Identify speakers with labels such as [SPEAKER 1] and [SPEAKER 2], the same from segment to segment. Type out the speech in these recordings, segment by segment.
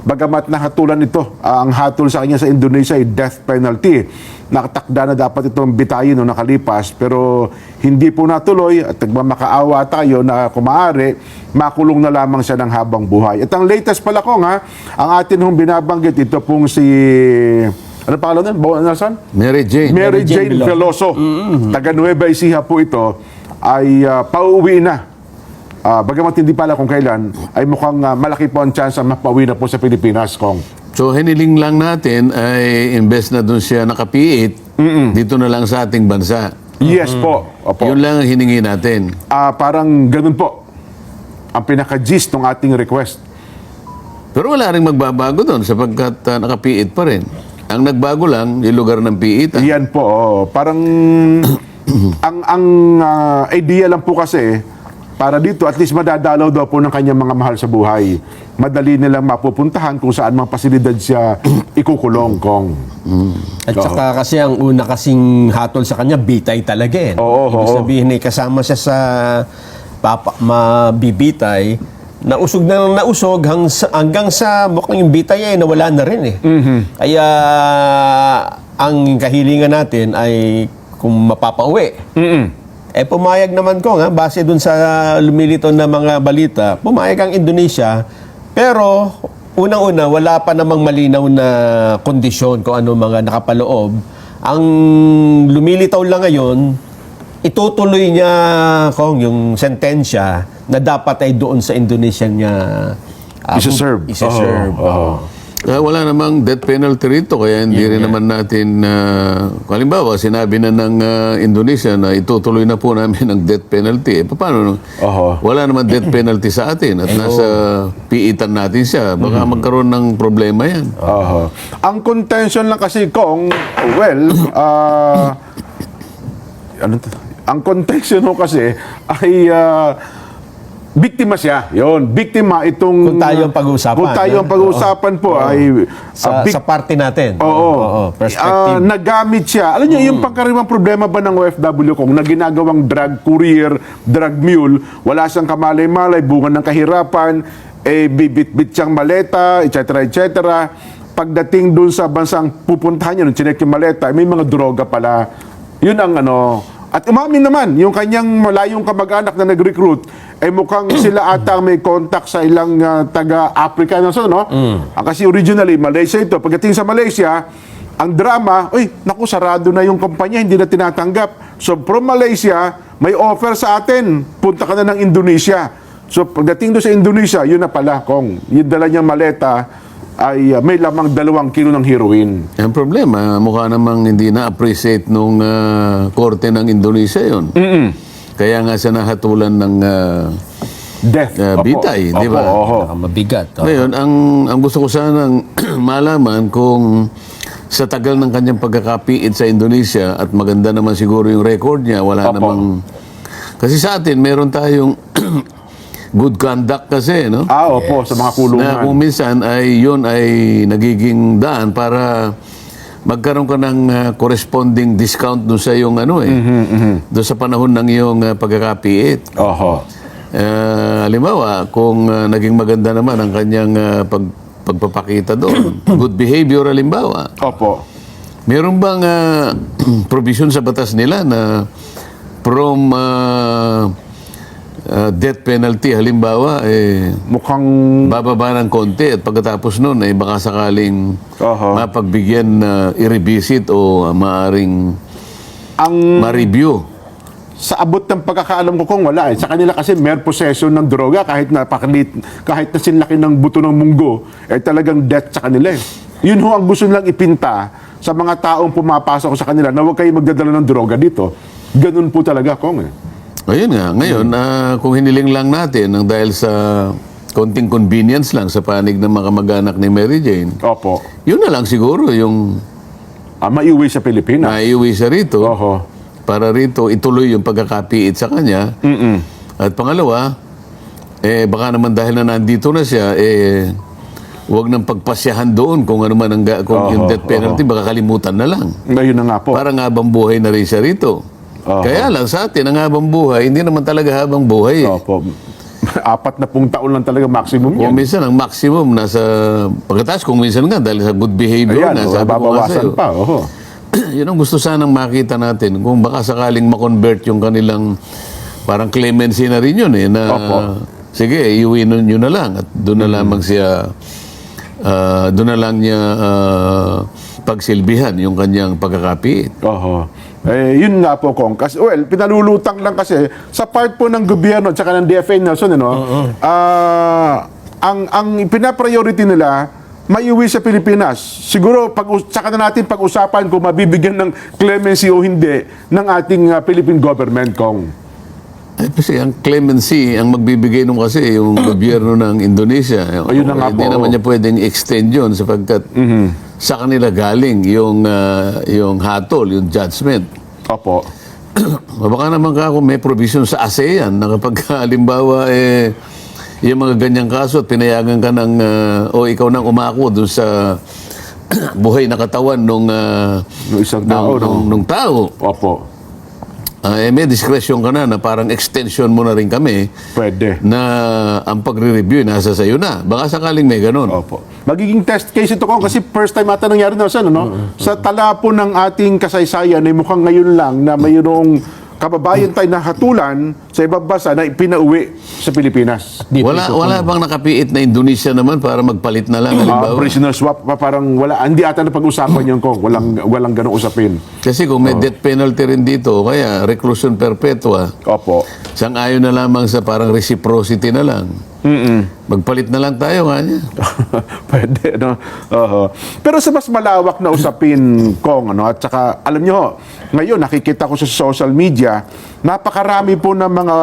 [SPEAKER 1] Bagamat nahatulan ito, ang hatol sa kanya sa Indonesia ay death penalty. Nakatakda na dapat itong bitayin noong nakalipas, pero hindi po natuloy at nagmamakaawa tayo na kung maaari, makulong na lamang siya ng habang buhay. At ang latest pala kong ang atin hong binabanggit, ito pong si... Ano pangalan nun? Nelson?
[SPEAKER 2] Mary Jane.
[SPEAKER 1] Mary Jane Veloso. Taga Nueva Ecija po ito, ay pauwi na. Bagamat hindi pala kung kailan, ay mukhang malaki po ang chance na mapauwi na po sa Pilipinas, Kong.
[SPEAKER 2] So, hiniling lang natin ay imbes na doon siya nakapiit, dito na lang sa ating bansa.
[SPEAKER 1] Yes po. Opo.
[SPEAKER 2] Yun lang ang hiningi natin.
[SPEAKER 1] Parang ganun po ang pinaka-gist ng ating request.
[SPEAKER 2] Pero wala rin magbabago doon sapagkat nakapiit pa rin. Ang nagbago lang, yung lugar ng piit.
[SPEAKER 1] Yan po. Parang ang idea lang po kasi, para dito, at least madadalaw daw po ng kanyang mga mahal sa buhay. Madali nilang mapupuntahan kung saan mga pasilidad siya ikukulong, Kong.
[SPEAKER 3] At saka kasi ang una kasing hatol sa kanya, bitay talaga eh. Ibig sabihin ay kasama siya sa mabibitay, nausog na ng nausog hanggang sa mukhang yung bitay ay nawala na rin eh. Kaya ang kahilingan natin ay kung mapapauwi. Pumayag naman ko base dun sa lumilito na mga balita, pumayag ang Indonesia, pero unang-una, wala pa namang malinaw na kondisyon kung ano mga nakapaloob. Ang lumilitaw lang ngayon, itutuloy niya yung sentensya na dapat ay doon sa Indonesia niya
[SPEAKER 1] Isa-serve.
[SPEAKER 2] Wala namang death penalty rito, kaya hindi rin naman natin, halimbawa, sinabi na ng Indonesia na itutuloy na po namin ang death penalty. Paano? Wala naman death penalty sa atin at nasa piitan natin siya. Baka magkaroon ng problema yan.
[SPEAKER 1] Ang contention lang kasi, Kong, ang contention ho kasi ay biktima siya. Yun, biktima itong...
[SPEAKER 3] Kung tayo ang pag-uusapan.
[SPEAKER 1] Kung tayo ang pag-uusapan po ay...
[SPEAKER 3] Sa party natin.
[SPEAKER 1] Perspective. Nagamit siya. Alam niyo, yung pangkaraniwang problema ba ng OFW kung na ginagawang drug courier, drug mule, wala siyang kamalay-malay, bunga ng kahirapan, bibit-bit siyang maleta, etc. etc. Pagdating dun sa bansang pupuntahan niya, nung chinek yung maleta, may mga droga pala. Yun ang At umamin naman, yung kanyang malayong kamag-anak na nag-recruit, ay mukhang sila ata may contact sa ilang taga-Africa. Kasi originally, Malaysia ito. Pagdating sa Malaysia, ang drama, naku, sarado na yung kumpanya, hindi na tinatanggap. So, from Malaysia, may offer sa atin. Punta ka na ng Indonesia. So, pagdating doon sa Indonesia, yun na pala, Kong. Yung dala niyang maleta, ay may lamang 2 kilo ng heroin.
[SPEAKER 2] Ang problema, mukha namang hindi na-appreciate nung korte ng Indonesia yon. Kaya nga siya nahatulan ng
[SPEAKER 1] death.
[SPEAKER 2] Bitay, di ba?
[SPEAKER 3] Mabigat.
[SPEAKER 2] Ngayon, ang gusto ko sanang malaman kung sa tagal ng kanyang pagkakapiit sa Indonesia at maganda naman siguro yung record niya, wala namang... Kasi sa atin, meron tayong good conduct kasi, no?
[SPEAKER 1] Sa mga kulungan.
[SPEAKER 2] Na kung minsan ay yun ay nagiging daan para magkaroon ka ng corresponding discount doon sa iyong doon sa panahon ng iyong pagkakapiit. Halimbawa, kung naging maganda naman ang kanyang pagpapakita doon, good behavior halimbawa. Meron bang provision sa batas nila na from death penalty, halimbawa,
[SPEAKER 1] mukhang
[SPEAKER 2] bababa ng konti at pagkatapos nun, baka sakaling mapagbigyan na i-revisit o maaring ma-review.
[SPEAKER 1] Sa abot ng pagkakaalam ko, Kung, wala. Sa kanila kasi mere possession ng droga, kahit na sinlaki ng buto ng munggo, talagang death sa kanila. Yun ho ang gusto nilang ipinta sa mga taong pumapasok sa kanila na huwag kayo magdadala ng droga dito. Ganun po talaga, Kong.
[SPEAKER 2] Ayun nga. Ngayon, kung hiniling lang natin dahil sa konting convenience lang sa panig ng mga kamag-anak ni Mary Jane, yun na lang siguro yung
[SPEAKER 1] maiuwi sa Pilipinas.
[SPEAKER 2] Maiuwi siya rito para rito ituloy yung pagkakapiit sa kanya. At pangalawa, baka naman dahil na nandito na siya, huwag nang pagpasyahan doon kung ano man yung death penalty, baka kalimutan na lang.
[SPEAKER 1] Ngayon na nga po.
[SPEAKER 2] Parang habang buhay na rin siya rito. Kaya lang sa atin, ang habang buhay, hindi naman talaga habang buhay.
[SPEAKER 1] 4 na taon lang talaga maximum
[SPEAKER 2] Kung
[SPEAKER 1] yan.
[SPEAKER 2] minsan ang maximum nasa pagkatapos kung minsan nga dahil sa good behavior
[SPEAKER 1] Ayan,
[SPEAKER 2] na sabi ko nga
[SPEAKER 1] babawasan
[SPEAKER 2] sa'yo,
[SPEAKER 1] pa. Oho.
[SPEAKER 2] yun ang gusto sanang makita natin kung baka sakaling makonvert yung kanilang parang clemency na rin yun na
[SPEAKER 1] Opo.
[SPEAKER 2] sige iuwi nyo na lang at doon na lamang siya doon na lang niya pagsilbihan yung kanyang pagkakapiit.
[SPEAKER 1] Oho. Yun nga po, Kong. Kasi, well, pinalulutang lang kasi sa part po ng gobyerno at saka ng DFA, Nelson, ang pinapriority nila, maiuwi sa Pilipinas. Siguro, saka na natin pag-usapan kung mabibigyan ng clemency o hindi ng ating Philippine government, Kong.
[SPEAKER 2] Kasi ang clemency, ang magbibigay nung kasi yung gobyerno ng Indonesia.
[SPEAKER 1] Ayun na nga
[SPEAKER 2] Hindi
[SPEAKER 1] po.
[SPEAKER 2] naman niya pwedeng extend yun sapagkat sa kanila galing yung hatol, yung judgment.
[SPEAKER 1] Opo.
[SPEAKER 2] Baka naman ka kung may provision sa ASEAN na kapag halimbawa yung mga ganyang kaso at pinayagan ka ng o ikaw nang umako dun sa buhay na katawan nung
[SPEAKER 1] Isang tao, no?
[SPEAKER 2] nung tao.
[SPEAKER 1] Opo.
[SPEAKER 2] May discretion ka na parang extension mo na rin kami
[SPEAKER 1] Pwede.
[SPEAKER 2] na ang pagre-review nasa sayo na. Baka sakaling may ganun.
[SPEAKER 1] Opo. Magiging test case ito, Kong, kasi first time ata nangyari na Sa tala po ng ating kasaysayan, ay mukhang ngayon lang na mayroong kababayan tayo na hatulan sa ibang bansa na pinauwi sa Pilipinas.
[SPEAKER 2] Wala bang nakapiit na Indonesia naman para magpalit na lang halimbawa?
[SPEAKER 1] Prisoner swap, parang wala. Hindi ata na pag-usapan yun, Kong. Walang ganong usapin.
[SPEAKER 2] Kasi kung may death penalty rin dito, kaya reclusion perpetua,
[SPEAKER 1] Opo.
[SPEAKER 2] sang-ayon na lamang sa parang reciprocity na lang. Magpalit na lang tayo kanya.
[SPEAKER 1] Pwede, no? Pero sa mas malawak na usapin, Kong, at saka, alam nyo, ngayon, nakikita ko sa social media, napakarami po ng mga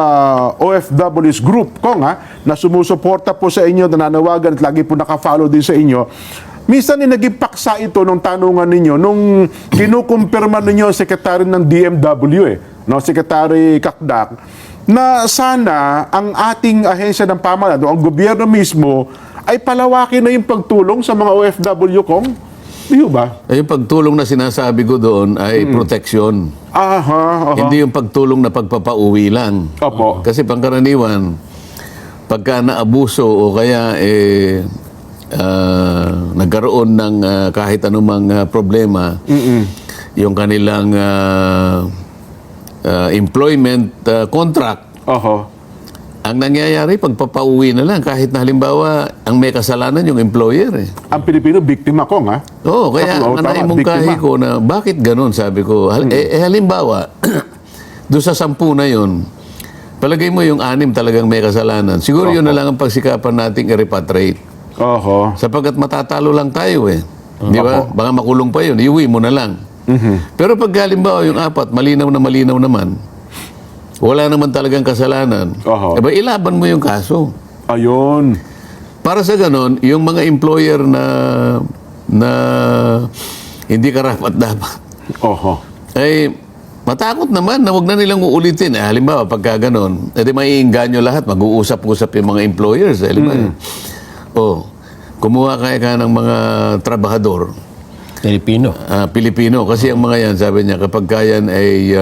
[SPEAKER 1] OFWs group, Kong, na sumusuporta po sa inyo, nananawagan at lagi po nakafollow din sa inyo. Minsan naging paksa ito nung tanungan ninyo, nung kinukumpirma ninyo ang sekretary ng DMW, Secretary Kakdak, na sana ang ating ahensya ng pamahalaan, ang gobyerno mismo, ay palawakin na yung pagtulong sa mga OFW, Kong. Di ba?
[SPEAKER 2] Yung pagtulong na sinasabi ko doon ay protection.
[SPEAKER 1] Aha.
[SPEAKER 2] Hindi yung pagtulong na pagpapauwi lang.
[SPEAKER 1] Opo.
[SPEAKER 2] Kasi pangkaraniwan, pagka naabuso o kaya nagkaroon ng kahit anumang problema, yung kanilang employment contract,
[SPEAKER 1] Oho.
[SPEAKER 2] ang nangyayari, pagpapauwi na lang kahit na halimbawa ang may kasalanan yung employer
[SPEAKER 1] Ang Pilipino, biktima, Kong, ha?
[SPEAKER 2] Oo, kaya
[SPEAKER 1] Oo,
[SPEAKER 2] ang
[SPEAKER 1] tama,
[SPEAKER 2] naimungkahi
[SPEAKER 1] biktima.
[SPEAKER 2] ko na bakit ganun, sabi ko. Halimbawa, doon sa 10 na yun, palagay mo yung 6 talagang may kasalanan. Siguro yun na lang ang pagsikapan nating i-repatriate.
[SPEAKER 1] Oho.
[SPEAKER 2] Sapagkat matatalo lang tayo Di ba? Baka makulong pa yun. Iuwi mo na lang. Pero pag halimbawa yung 4, malinaw naman, wala naman talagang kasalanan.
[SPEAKER 1] Oho.
[SPEAKER 2] Aba, ilaban mo yung kaso.
[SPEAKER 1] Ayun.
[SPEAKER 2] Para sa ganon, yung mga employer na hindi karapat-dapat,
[SPEAKER 1] Oho.
[SPEAKER 2] ay matakot naman na huwag na nilang uulitin. Halimbawa, pagka ganon, edi maiinganyo lahat, mag-uusap-usap yung mga employers. Halimbawa, kumuha ka ng mga trabahador, Pilipino. Kasi ang mga yan, sabi niya, kapag kayan ay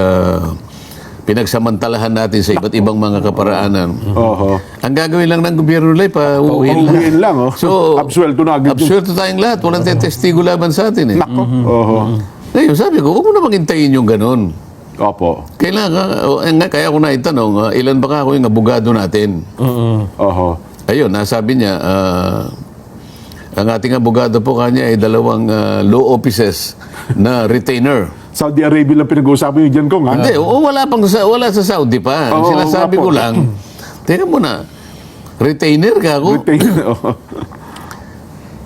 [SPEAKER 2] pinagsamantalahan natin sa iba't ibang mga kaparaanan.
[SPEAKER 1] Oho.
[SPEAKER 2] Ang gagawin lang ng gobyerno nila, pauwiin lang.
[SPEAKER 1] Pauwiin lang,
[SPEAKER 2] So,
[SPEAKER 1] absuelto na agad.
[SPEAKER 2] absuelto tayong lahat. Walang tetestigo laban sa atin
[SPEAKER 1] Nako. Oho.
[SPEAKER 2] Ngayon, sabi ko, huwag mo namang hintayin yung ganun.
[SPEAKER 1] Opo.
[SPEAKER 2] Kailangan, kaya ko na itanong, ilan ba ako yung abogado natin?
[SPEAKER 1] Oho.
[SPEAKER 2] Ayun, nasabi niya, ang ating abogado po kanya ay 2 law offices na retainer.
[SPEAKER 1] Saudi Arabia lang pinag-uusapan yung dyan, Kong, ha?
[SPEAKER 2] Hindi, wala sa Saudi pa.
[SPEAKER 1] Oo,
[SPEAKER 2] Sinasabi
[SPEAKER 1] nga po.
[SPEAKER 2] ko lang, teka muna, retainer ka ako?
[SPEAKER 1] Oho.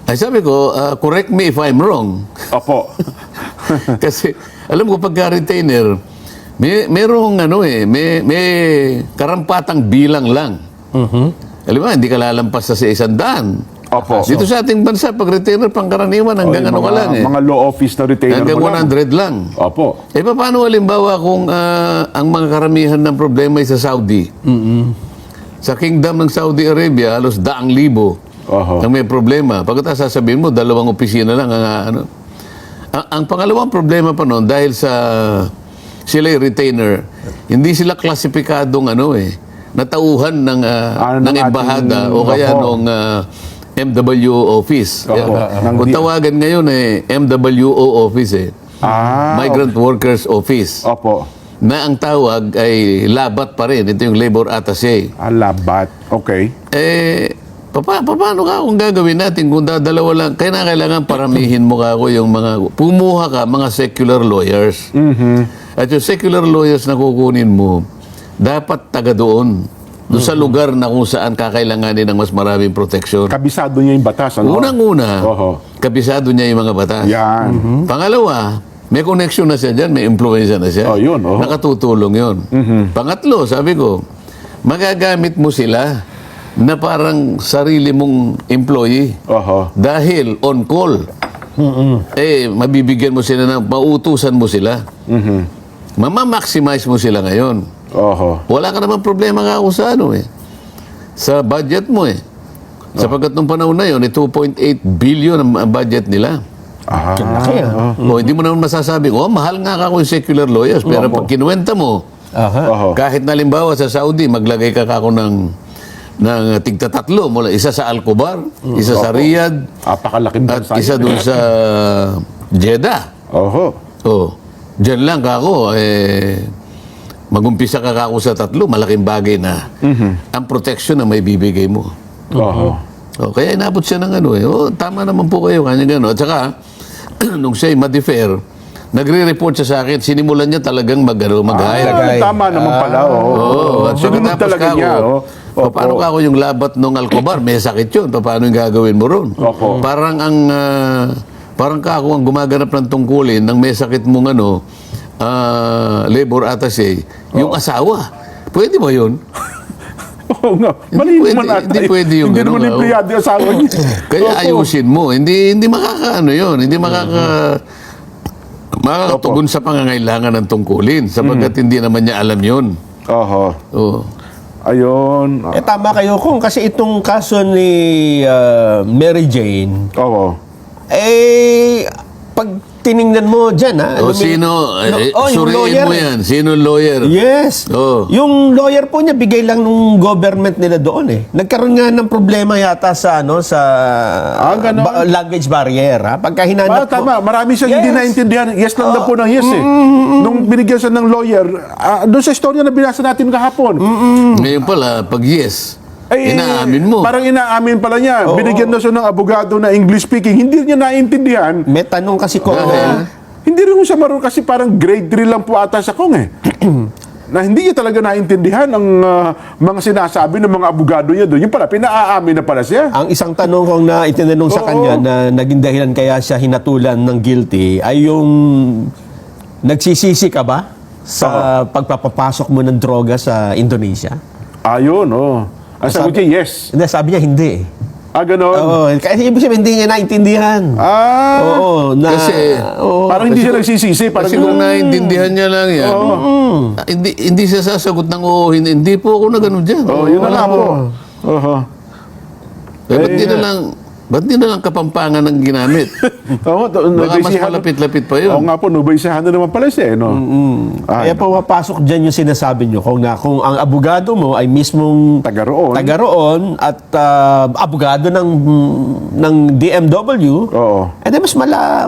[SPEAKER 2] Ay sabi ko, correct me if I'm wrong.
[SPEAKER 1] Opo.
[SPEAKER 2] Kasi, alam ko, pagka-retainer, merong may karampatang bilang lang. Alam mo, hindi ka lalampas sa 100.
[SPEAKER 1] Opo.
[SPEAKER 2] Dito sa ating bansa, pag retainer, pangkaraniwan, hanggang ano ka lang
[SPEAKER 1] Mga law office na retainer
[SPEAKER 2] Hanggang
[SPEAKER 1] mo lang.
[SPEAKER 2] 100 lang.
[SPEAKER 1] Opo.
[SPEAKER 2] Paano halimbawa kung ang mga karamihan ng problema ay sa Saudi? Sa kingdom ng Saudi Arabia, halos 100,000
[SPEAKER 1] Oho.
[SPEAKER 2] ang may problema. Pagkatapos sasabihin mo, 2 opisina lang ang pangalawang problema pa noon, dahil sa sila retainer, hindi sila klasipikadong natauhan ng
[SPEAKER 1] ng
[SPEAKER 2] embahada
[SPEAKER 1] ating-
[SPEAKER 2] o kaya
[SPEAKER 1] Opo.
[SPEAKER 2] nung MWO office.
[SPEAKER 1] Opo.
[SPEAKER 2] Yan.
[SPEAKER 1] Ng
[SPEAKER 2] Kung tawagan ngayon MWO office Migrant Workers Office.
[SPEAKER 1] Opo.
[SPEAKER 2] Na ang tawag ay labat pa rin. Ito yung labor attaché.
[SPEAKER 1] Labat. Okay.
[SPEAKER 2] Paano ka kung gagawin natin kung dadalawa lang? Kailangan paramihin mo ka ako yung pumuha ka, mga secular lawyers. At yung secular lawyers na kukunin mo, dapat taga doon sa lugar na kung saan kakailanganin ng mas maraming proteksyon.
[SPEAKER 1] Kabisado niya yung batas. Ano?
[SPEAKER 2] Unang-una,
[SPEAKER 1] Oho.
[SPEAKER 2] kabisado niya yung mga batas.
[SPEAKER 1] Yan.
[SPEAKER 2] Pangalawa, may connection na siya dyan, may influensya na siya.
[SPEAKER 1] Oh, yun, oh.
[SPEAKER 2] Nakatutulong yun. Pangatlo, sabi ko, magagamit mo sila na parang sarili mong employee.
[SPEAKER 1] Oho.
[SPEAKER 2] Dahil on call. Mabibigyan mo sila ng mautusan mo sila. Mamamaximize mo sila ngayon.
[SPEAKER 1] Oho.
[SPEAKER 2] Wala ka naman problema ka kung sa sa budget mo Sapagkat nung panahon na yun, 2.8 billion ang budget nila.
[SPEAKER 3] Laki,
[SPEAKER 2] O, hindi mo naman masasabi, mahal nga ako yung secular lawyers. Pero pag kinuwenta mo,
[SPEAKER 1] Oho.
[SPEAKER 2] kahit na limbawa sa Saudi, maglagay ka ako ng tigtatatlo mula isa sa Al-Kubar, isa sa Riyadh,
[SPEAKER 1] Apakalaking
[SPEAKER 2] at
[SPEAKER 1] bansa.
[SPEAKER 2] isa doon sa Jeddah.
[SPEAKER 1] Oho.
[SPEAKER 2] Diyan lang kako, magumpisa ka kako sa tatlo, malaking bagay na ang protection na may bibigay mo.
[SPEAKER 1] Oho.
[SPEAKER 2] Kaya inabot siya ng tama naman po kayo, kanya gano'n. At saka, nung siya'y ma-defer, nagre-report siya sa akin, sinimulan niya talagang mag-hire.
[SPEAKER 1] Tama naman pala.
[SPEAKER 2] At
[SPEAKER 1] Sinunod
[SPEAKER 2] pagkatapos
[SPEAKER 1] talaga
[SPEAKER 2] ka
[SPEAKER 1] niya.
[SPEAKER 2] ako, paano ka ako yung labat ng Al-Kubar? May sakit yun. Paano yung gagawin mo ron?
[SPEAKER 1] Opo.
[SPEAKER 2] Parang ka ako ang gumaganap ng tungkulin ng may sakit mong labor attaché, yung asawa. Pwede ba yun?
[SPEAKER 1] Oo nga. Mali
[SPEAKER 2] pwede-
[SPEAKER 1] naman ata.
[SPEAKER 2] hindi pwede yung
[SPEAKER 1] Hindi
[SPEAKER 2] ganun,
[SPEAKER 1] naman empleyado yung asawa niya.
[SPEAKER 2] Kaya
[SPEAKER 1] Opo.
[SPEAKER 2] ayusin mo. Hindi makakaano yun. Hindi makakatugon sa pangangailangan ng tungkulin sapagkat hindi naman niya alam yun.
[SPEAKER 1] Oho.
[SPEAKER 2] Oo.
[SPEAKER 1] Ayun.
[SPEAKER 3] Tama kayo kung kasi itong kaso ni Mary Jane,
[SPEAKER 1] Oo.
[SPEAKER 3] pag tiningnan mo dyan,
[SPEAKER 2] Sino?
[SPEAKER 3] yung
[SPEAKER 2] Suriin
[SPEAKER 3] lawyer.
[SPEAKER 2] mo yan. Sino lawyer?
[SPEAKER 3] Yes.
[SPEAKER 2] Oo.
[SPEAKER 3] Yung lawyer po niya, bigay lang nung government nila doon Nagkaroon nga ng problema yata sa
[SPEAKER 1] ganon.
[SPEAKER 3] language barrier. Pagka hinanap
[SPEAKER 1] Tama. Marami siyang hindi
[SPEAKER 3] Yes.
[SPEAKER 1] naintindihan. Yes lang na po ng yes Nung binigyan siya ng lawyer, doon sa istorya na binasa natin kahapon.
[SPEAKER 2] Ngayon pala, pag yes, inaamin mo.
[SPEAKER 1] Parang inaamin pala niya. Binigyan na siya ng abogado na English speaking. Hindi niya naintindihan.
[SPEAKER 3] May tanong kasi ko.
[SPEAKER 1] Hindi rin siya marunong kasi parang grade 3 lang po ata siya kung na hindi niya talaga naintindihan ang mga sinasabi ng mga abogado niya doon. Yung pala, pinaamin na pala siya.
[SPEAKER 3] Ang isang tanong kong na itinanong sa
[SPEAKER 1] Oo.
[SPEAKER 3] kanya na naging dahilan kaya siya hinatulan ng guilty ay yung nagsisisi ka ba sa pagpapapasok mo ng droga sa Indonesia?
[SPEAKER 1] Ayun, Ang sagot niya, yes.
[SPEAKER 3] Hindi, sabi niya hindi
[SPEAKER 1] Ganon.
[SPEAKER 3] Oo, kasi ibig sabihin hindi niya naintindihan. Oo,
[SPEAKER 2] Kasi,
[SPEAKER 1] parang hindi siya nagsisisi. Parang
[SPEAKER 2] Kasi kung naintindihan niya lang yan, hindi siya sasagot ng hindi po ako na gano'n dyan.
[SPEAKER 1] yun na lang po.
[SPEAKER 2] Ba't di na lang Kapampangan ang ginamit? Baka mas malapit-lapit pa yun.
[SPEAKER 1] Oo nga po, Nubaysahan na naman pala siya, no?
[SPEAKER 3] Kaya pumapasok dyan yung sinasabi nyo kung ang abogado mo ay mismong
[SPEAKER 1] Taga roon.
[SPEAKER 3] at abogado ng DMW,
[SPEAKER 1] Oo.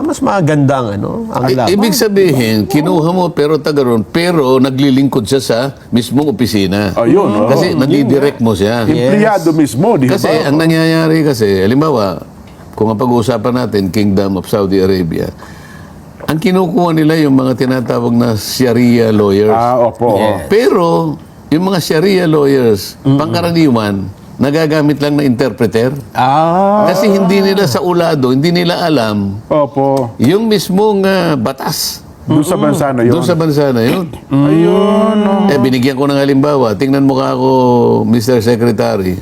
[SPEAKER 3] mas maganda ang laban.
[SPEAKER 2] Ibig sabihin, kinuha mo pero taga roon, pero naglilingkod siya sa mismong opisina.
[SPEAKER 1] Ayun,
[SPEAKER 2] Kasi nadidirect mo siya.
[SPEAKER 1] Empleyado mismo, di ba?
[SPEAKER 2] Kasi ang nangyayari halimbawa, kung ang pag-uusapan natin, Kingdom of Saudi Arabia, ang kinukuha nila yung mga tinatawag na Sharia lawyers.
[SPEAKER 1] Opo.
[SPEAKER 2] Pero, yung mga Sharia lawyers, pangkaraniwan, nagagamit lang na interpreter. Kasi hindi nila sa ulado, hindi nila alam
[SPEAKER 1] Opo.
[SPEAKER 2] yung mismong batas.
[SPEAKER 1] Doon sa bansa na yun.
[SPEAKER 2] Doon sa bansa na yun.
[SPEAKER 1] Ayun.
[SPEAKER 2] Binigyan ko ng halimbawa. Tingnan mo ka ako, Mr. Secretary.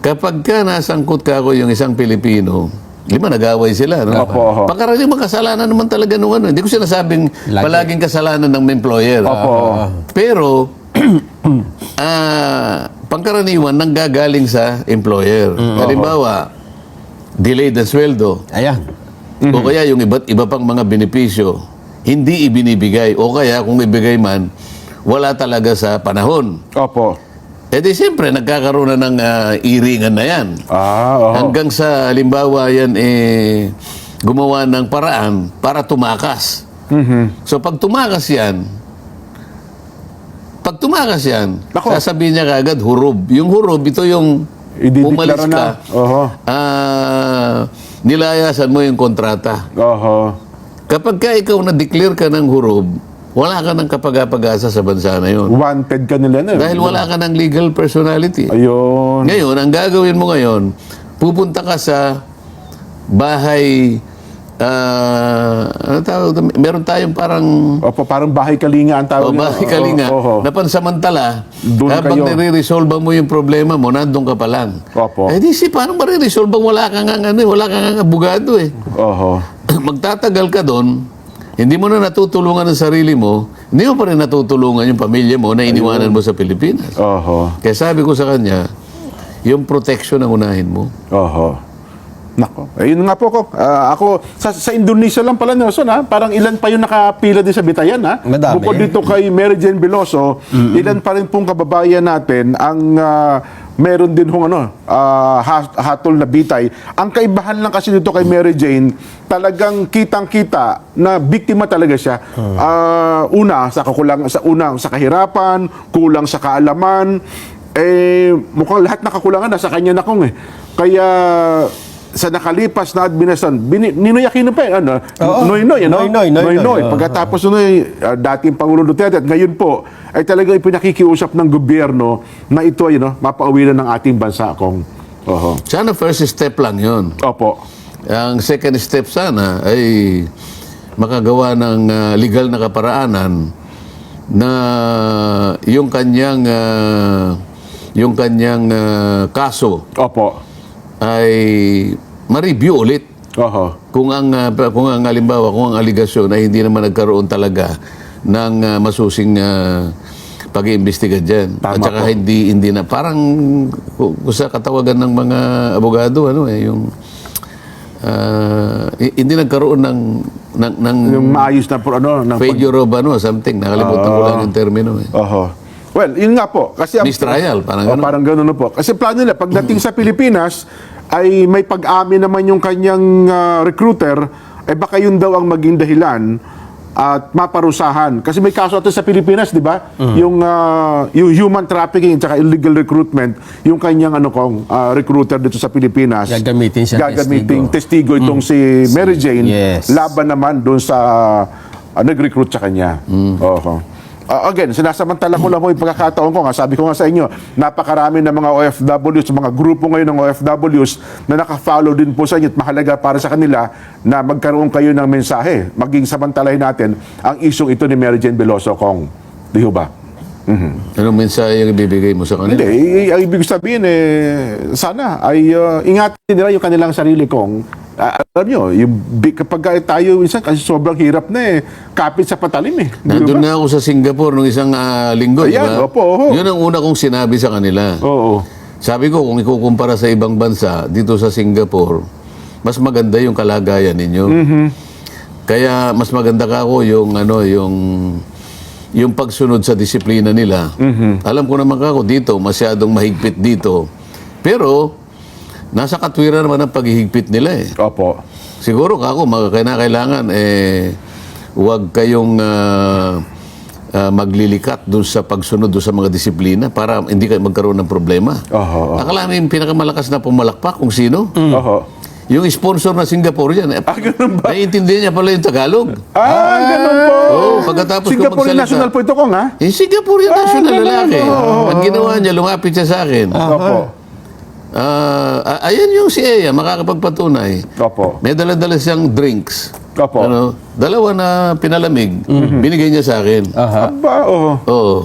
[SPEAKER 2] Kapag ka nasangkot ka ako yung isang Pilipino, nag-away sila. No?
[SPEAKER 1] Opo.
[SPEAKER 2] Pagkaraniwang kasalanan naman talaga nung Hindi ko sinasabing palaging kasalanan ng employer.
[SPEAKER 1] Opo.
[SPEAKER 2] Pero, pangkaraniwan nanggagaling sa employer. Halimbawa, delayed ang sweldo.
[SPEAKER 3] Ayan.
[SPEAKER 2] O kaya yung iba pang mga benepisyo, hindi ibinibigay. O kaya kung ibigay man, wala talaga sa panahon.
[SPEAKER 1] Opo.
[SPEAKER 2] Eh di siyempre, nagkakaroon na ng iringan na yan.
[SPEAKER 1] Oo.
[SPEAKER 2] Hanggang sa, halimbawa yan, gumawa ng paraan para tumakas. So pag tumakas yan,
[SPEAKER 1] Nako.
[SPEAKER 2] sasabihin niya kaagad, hurub. Yung hurub, ito yung umalis
[SPEAKER 1] Idideklara na.
[SPEAKER 2] ka,
[SPEAKER 1] Oho.
[SPEAKER 2] nilayasan mo yung kontrata.
[SPEAKER 1] Oho.
[SPEAKER 2] Kapag ka ikaw na-declare ka ng hurub, wala ka ng kapag-apag-asa sa bansa na yun.
[SPEAKER 1] Wanted ka nila na.
[SPEAKER 2] Dahil wala ka ng legal personality.
[SPEAKER 1] Ayun.
[SPEAKER 2] Ngayon, ang gagawin mo ngayon, pupunta ka sa bahay, ano tawag doon? Meron tayong parang
[SPEAKER 1] Opo, parang bahay kalinga ang tawag.
[SPEAKER 2] bahay kalinga,
[SPEAKER 1] Oho.
[SPEAKER 2] na pansamantala,
[SPEAKER 1] Doon
[SPEAKER 2] habang
[SPEAKER 1] kayo.
[SPEAKER 2] nire-resolve mo yung problema mo, nandun ka pa lang.
[SPEAKER 1] Opo.
[SPEAKER 2] Eh di si, paano mariresolve ang wala kang wala kang abogado eh.
[SPEAKER 1] Oho.
[SPEAKER 2] Magtatagal ka doon, hindi mo na natutulungan ang sarili mo, hindi mo pa rin natutulungan yung pamilya mo na iniwanan mo sa Pilipinas.
[SPEAKER 1] Oho.
[SPEAKER 2] Kaya sabi ko sa kanya, yung protection ang unahin mo.
[SPEAKER 1] Oho. Nako. Ayun nga po ko. Ako, sa Indonesia lang pala, Nelson, ha? Parang ilan pa yung nakapila din sa Bitayan, ha?
[SPEAKER 3] Madami.
[SPEAKER 1] Bukod dito kay Mary Jane Veloso, ilan pa rin pong kababayan natin ang meron din hong hatol na bitay. Ang kaibahan lang kasi dito kay Mary Jane, talagang kitang-kita na biktima talaga siya. Una, sa kahirapan, kulang sa kaalaman, mukhang lahat na kakulangan nasa kanya na kung Kaya sa nakalipas na administrasyon, ninoyakin pa
[SPEAKER 3] Oo.
[SPEAKER 1] Noynoy,
[SPEAKER 3] Noynoy.
[SPEAKER 1] Pagkatapos dating Pangulo Duterte at ngayon po, ay talaga ipinakikiusap ng gobyerno na ito ay mapauwi na ng ating bansa kung. Oho.
[SPEAKER 2] Sana first step lang yun.
[SPEAKER 1] Opo.
[SPEAKER 2] Ang second step sana ay makagawa ng legal na kaparaanan na yung kanyang kaso
[SPEAKER 1] Opo.
[SPEAKER 2] ay ma-review ulit.
[SPEAKER 1] Oho.
[SPEAKER 2] Kung ang halimbawa, kung ang aligasyon ay hindi naman nagkaroon talaga ng masusing pag-iimbestiga diyan.
[SPEAKER 1] Tama
[SPEAKER 2] At saka
[SPEAKER 1] po.
[SPEAKER 2] hindi na parang kung sa katawagan ng mga abogado yung hindi nagkaroon ng
[SPEAKER 1] Yung maayos na ng
[SPEAKER 2] failure of something, nakalimutan ko lang yung termino.
[SPEAKER 1] Oho. Well, yun nga po. Kasi
[SPEAKER 2] Mistrial, parang ganun.
[SPEAKER 1] Parang ganun na po. Kasi plano nila, pagdating sa Pilipinas, ay may pag-amin naman yung kanyang recruiter, baka yun daw ang maging dahilan at maparusahan. Kasi may kaso ito sa Pilipinas, di ba? Yung human trafficking at illegal recruitment, yung kanyang recruiter dito sa Pilipinas.
[SPEAKER 3] Gagamitin siya
[SPEAKER 1] testigo itong si Mary Jane.
[SPEAKER 3] Yes.
[SPEAKER 1] Laban naman doon sa nag-recruit sa kanya. Oho. Again, sinasamantala ko lang po yung pagkakataon ko. Sabi ko nga sa inyo, napakarami ng mga OFWs, mga grupo ngayon ng OFWs na nakafollow din po sa inyo at mahalaga para sa kanila na magkaroon kayo ng mensahe. Maging samantalahin natin ang isyong ito ni Mary Jane Veloso kung di ho ba?
[SPEAKER 2] Anong mensahe yung ibibigay mo sa kanila?
[SPEAKER 1] Hindi, ang ibig sabihin sana ay ingatan nila yung kanilang sarili kong alam nyo, kapag tayo minsan kasi sobrang hirap na kapit sa patalim
[SPEAKER 2] Nandun nga ako sa Singapore nung isang linggo, di
[SPEAKER 1] Ayan,
[SPEAKER 2] ba?
[SPEAKER 1] opo.
[SPEAKER 2] Yun ang una kong sinabi sa kanila.
[SPEAKER 1] Oo.
[SPEAKER 2] Sabi ko, kung ikukumpara sa ibang bansa, dito sa Singapore, mas maganda yung kalagayan ninyo. Kaya mas maganda ka ako yung pagsunod sa disiplina nila. Alam ko naman ako dito, masyadong mahigpit dito. Pero, nasa katwiran naman ang paghihigpit nila
[SPEAKER 1] Opo.
[SPEAKER 2] Siguro ako, kailangan huwag kayong maglilikat doon sa pagsunod doon sa mga disiplina para hindi kayo magkaroon ng problema.
[SPEAKER 1] Oho.
[SPEAKER 2] Akala namin yung pinakamalakas na pumalakpak kung sino.
[SPEAKER 1] Oho.
[SPEAKER 2] Yung sponsor na Singaporean.
[SPEAKER 1] Ganun ba?
[SPEAKER 2] Naiintindihan niya pala yung Tagalog.
[SPEAKER 1] Ganun po.
[SPEAKER 2] Oo, pagkatapos ko
[SPEAKER 1] Singapore
[SPEAKER 2] magsalita.
[SPEAKER 1] national po ito kong ha?
[SPEAKER 2] Singaporean national
[SPEAKER 1] ganun.
[SPEAKER 2] lalaki.
[SPEAKER 1] Oo.
[SPEAKER 2] Ang ginawa niya, lumapit siya sa akin.
[SPEAKER 1] Opo.
[SPEAKER 2] Ayan yung si Eya, makakapagpatunay.
[SPEAKER 1] Opo.
[SPEAKER 2] May dala-dala siyang drinks.
[SPEAKER 1] Opo.
[SPEAKER 2] Dalawa na pinalamig. Binigay niya sa akin.
[SPEAKER 1] Aba, oo.
[SPEAKER 2] Oo.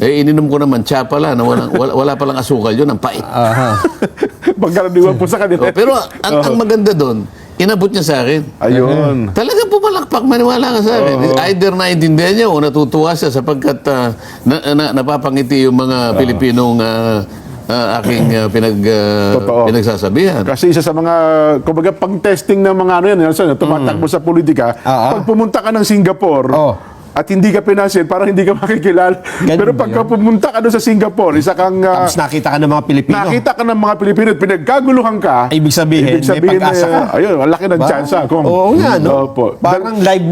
[SPEAKER 2] Ininom ko naman tsa pala na wala palang asukal yun, ang pait.
[SPEAKER 1] Pagkaraniwan po sa kanila.
[SPEAKER 2] Pero ang maganda doon, inabot niya sa akin.
[SPEAKER 1] Ayun.
[SPEAKER 2] Talagang pumalakpak, maniwala ka sa akin. Either naintindihan niya o natutuwa siya sapagkat napapangiti yung mga Pilipinong aking
[SPEAKER 1] Totoo.
[SPEAKER 2] pinagsasabihan.
[SPEAKER 1] Kasi isa sa mga, kumbaga, pang-testing ng mga Nelson, tumatakbo sa politika, pag pumunta ka ng Singapore, at hindi ka pinansin, parang hindi ka makikilala.
[SPEAKER 3] Ganun
[SPEAKER 1] Pero
[SPEAKER 3] ba
[SPEAKER 1] pagka
[SPEAKER 3] yun?
[SPEAKER 1] pumunta ka doon sa Singapore, isa kang
[SPEAKER 3] Tapos nakita ka ng mga Pilipino.
[SPEAKER 1] nakita ka ng mga Pilipino at pinagkaguluhan ka,
[SPEAKER 3] Ibig sabihin, may pag-asa ka.
[SPEAKER 1] ayun, ang laki ng
[SPEAKER 3] Ba?
[SPEAKER 1] tsansa. Kung,
[SPEAKER 3] Oo nga, no?
[SPEAKER 1] Opo.
[SPEAKER 3] Parang live